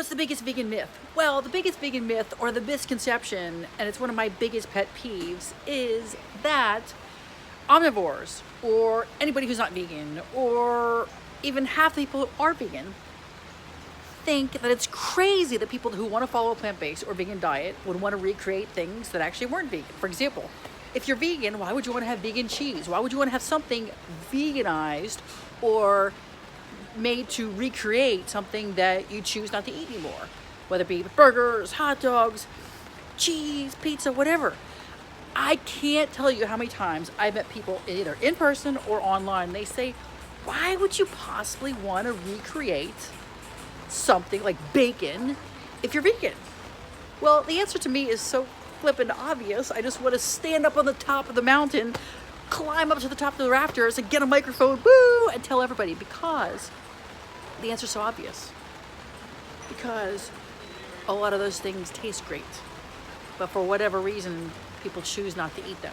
What's the biggest vegan myth? Well, the biggest vegan myth or the misconception, and it's one of my biggest pet peeves, is that omnivores or anybody who's not vegan or even half the people who are vegan think that it's crazy that people who want to follow a plant-based or vegan diet would want to recreate things that actually weren't vegan. For example, if you're vegan, why would you want to have vegan cheese? Why would you want to have something veganized or made to recreate something that you choose not to eat anymore? Whether it be burgers, hot dogs, cheese, pizza, whatever. I can't tell you how many times I've met people either in person or online. They say, why would you possibly want to recreate something like bacon if you're vegan? Well, the answer to me is so flippin' obvious. I just want to stand up on the top of the mountain, climb up to the top of the rafters and get a microphone, woo, and tell everybody, because the answer's so obvious. Because a lot of those things taste great, but for whatever reason, people choose not to eat them.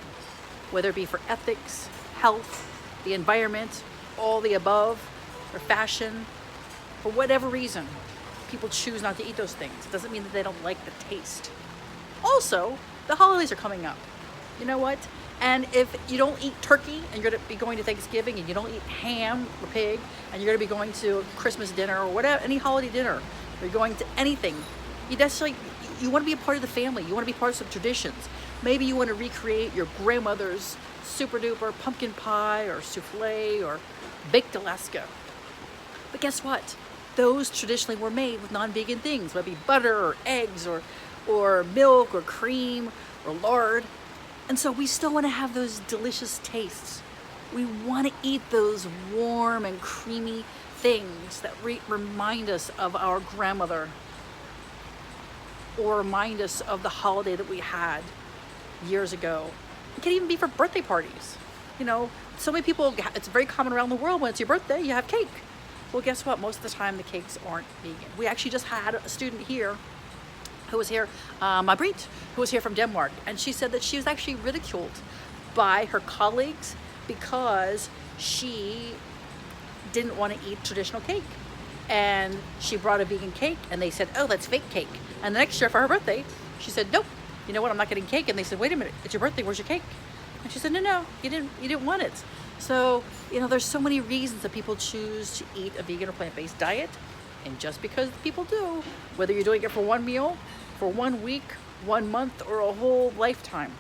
Whether it be for ethics, health, the environment, all the above, or fashion, for whatever reason, people choose not to eat those things. It doesn't mean that they don't like the taste. Also, the holidays are coming up. You know what? And if you don't eat turkey and you're going to be going to Thanksgiving, and you don't eat ham or pig, and you're going to be going to Christmas dinner or whatever, any holiday dinner, or you're going to anything, you want to be a part of the family. You want to be part of some traditions. Maybe you want to recreate your grandmother's super duper pumpkin pie or souffle or baked Alaska. But guess what? Those traditionally were made with non-vegan things, whether it be butter or eggs or milk or cream or lard. And so we still want to have those delicious tastes. We want to eat those warm and creamy things that remind us of our grandmother, or remind us of the holiday that we had years ago. It can even be for birthday parties. You know, so many people, it's very common around the world, when it's your birthday, you have cake. Well, guess what? Most of the time, the cakes aren't vegan. We actually just had a student here who was here, Mabrit, who was here from Denmark, and she said that she was actually ridiculed by her colleagues because she didn't want to eat traditional cake. And she brought a vegan cake, and they said, oh, that's fake cake. And the next year for her birthday, she said, nope, you know what, I'm not getting cake. And they said, wait a minute, it's your birthday, where's your cake? And she said, no, you didn't want it. So, you know, there's so many reasons that people choose to eat a vegan or plant-based diet. And just because people do, whether you're doing it for one meal, for 1 week, 1 month, or a whole lifetime,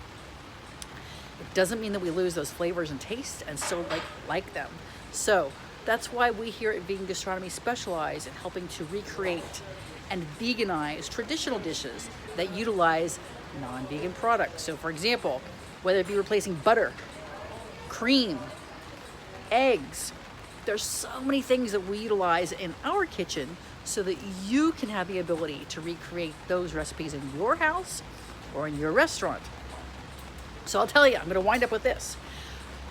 it doesn't mean that we lose those flavors and tastes and still like them. So that's why we here at Vegan Gastronomy specialize in helping to recreate and veganize traditional dishes that utilize non-vegan products. So for example, whether it be replacing butter, cream, eggs, there's so many things that we utilize in our kitchen so that you can have the ability to recreate those recipes in your house or in your restaurant. So I'll tell you, I'm going to wind up with this.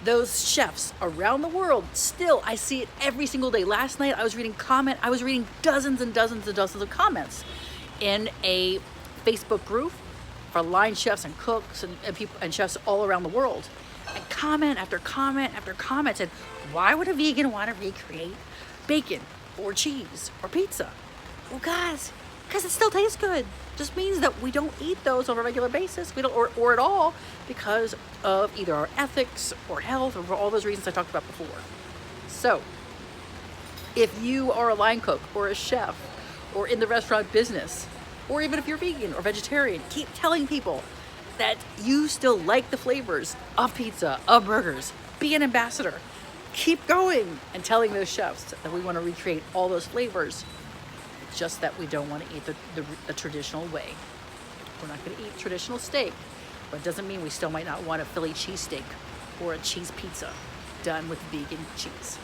Those chefs around the world, still, I see it every single day. Last night I was reading dozens and dozens and dozens of comments in a Facebook group for line chefs and cooks and people and chefs all around the world. And comment after comment after comment said, why would a vegan want to recreate bacon or cheese or pizza? Well, guys, because it still tastes good. Just means that we don't eat those on a regular basis. We don't, or at all, because of either our ethics or health or for all those reasons I talked about before. So, if you are a line cook or a chef or in the restaurant business, or even if you're vegan or vegetarian, keep telling people that you still like the flavors of pizza, of burgers. Be an ambassador. Keep going and telling those chefs that we want to recreate all those flavors. It's just that we don't want to eat the traditional way. We're not going to eat traditional steak, but it doesn't mean we still might not want a Philly cheesesteak or a cheese pizza done with vegan cheese.